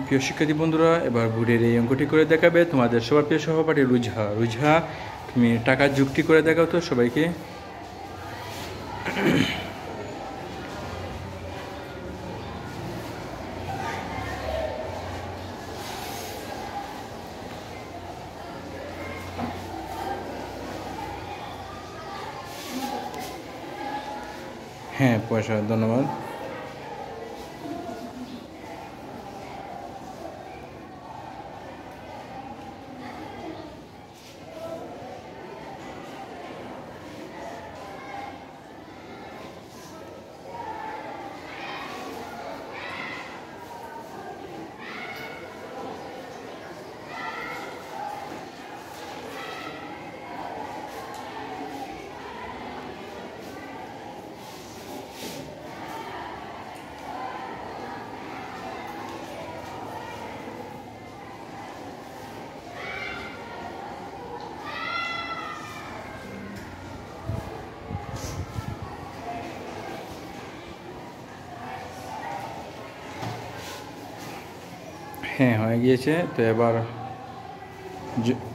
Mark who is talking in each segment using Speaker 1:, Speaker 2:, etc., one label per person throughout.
Speaker 1: প্রিয় শিক্ষার্থী বন্ধুরা, এবার বোর্ডের এই অঙ্কটি করে দেখাবে তোমাদের সবার প্রিয় সহপাঠী রুজহা। রুজহা, তুমি টাকা যুক্তি করে দেখাও তো সবাইকে। হ্যাঁ, পয়সা, ধন্যবাদ। হ্যাঁ, হয়ে গিয়েছে। তো এবার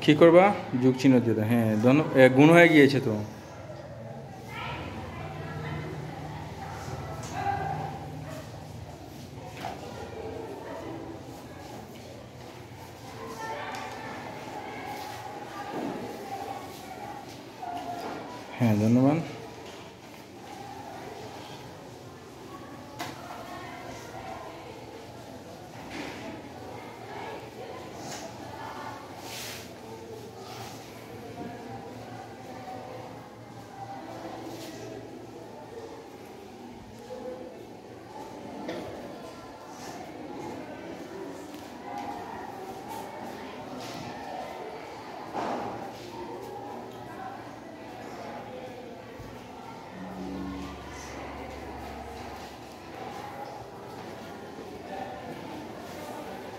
Speaker 1: কী করবা? যুগ চিহ্ন দিয়ে দাও। হ্যাঁ, গুণ হয়ে গিয়েছে তো। হ্যাঁ, ধন্যবাদ।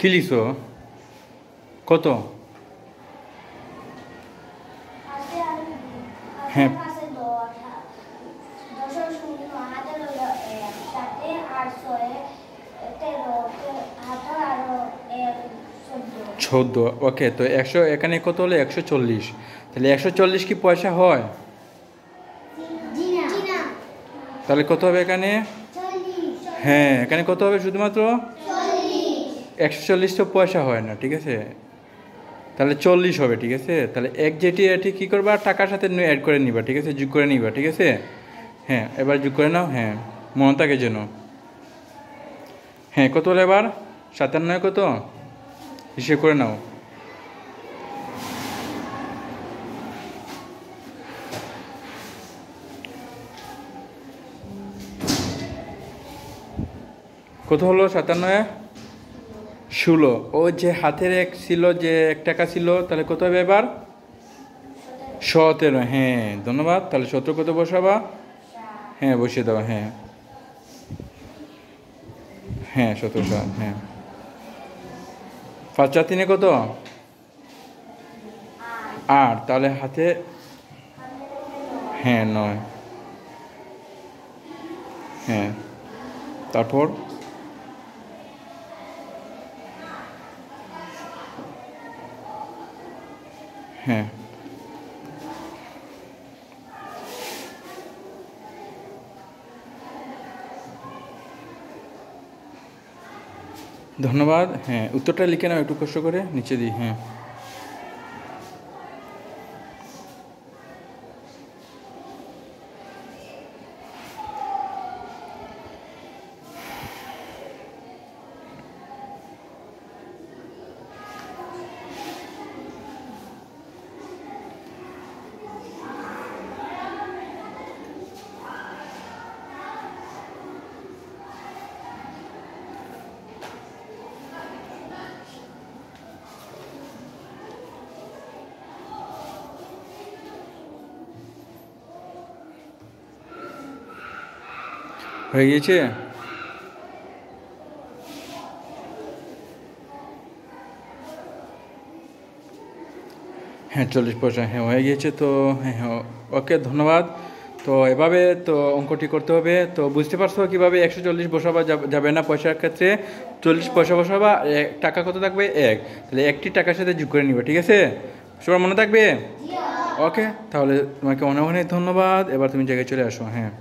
Speaker 1: কি লিখছো? কত? হ্যাঁ, চোদ্দ। ওকে, তো 100 এখানে কত হলো? 140। তাহলে 140 কি পয়সা হয়? তাহলে কত হবে এখানে? হ্যাঁ, এখানে কত হবে? শুধুমাত্র 140 তো পয়সা হয় না, ঠিক আছে? তাহলে 40 হবে, ঠিক আছে? তাহলে এক যেটি এটি কী করবা? টাকার সাথে অ্যাড করে নিবা, ঠিক আছে? যোগ করে নিবা, ঠিক আছে? হ্যাঁ, এবার যোগ করে নাও। হ্যাঁ, মনে থাকে যেন। হ্যাঁ, কত হলো এবার? 57 কত? হিসেব করে নাও। কত হলো? 57 16। ও যে হাতের এক ছিল, যে 1 টাকা ছিল, তাহলে কত হবে এবার? 17। হ্যাঁ, ধন্যবাদ। তাহলে 17 কত বসাবা? হ্যাঁ, বসিয়ে দেওয়া। হ্যাঁ হ্যাঁ, 17। হ্যাঁ, 5 4 3 কত? 8। তাহলে হাতে হ্যাঁ 9। হ্যাঁ, তারপর হ্যাঁ, ধন্যবাদ। হ্যাঁ, উত্তরটা লিখে নাও একটু কষ্ট করে, নিচে দিই। হ্যাঁ, হয়ে গিয়েছে। হ্যাঁ, 40 পয়সা। হ্যাঁ, হয়ে গিয়েছে তো। হ্যাঁ হ্যাঁ, ওকে, ধন্যবাদ। তো এভাবে তো অঙ্কটি করতে হবে। তো বুঝতে পারছো কীভাবে 140 বসাবা যাবে না পয়সার ক্ষেত্রে? 40 পয়সা বসাবা, টাকা কত থাকবে 1, তাহলে একটি টাকার সাথে যোগ করে নিবা, ঠিক আছে? সবার মনে থাকবে? ওকে, তাহলে তোমাকে অনেক অনেক ধন্যবাদ। এবার তুমি জায়গায় চলে আসো। হ্যাঁ।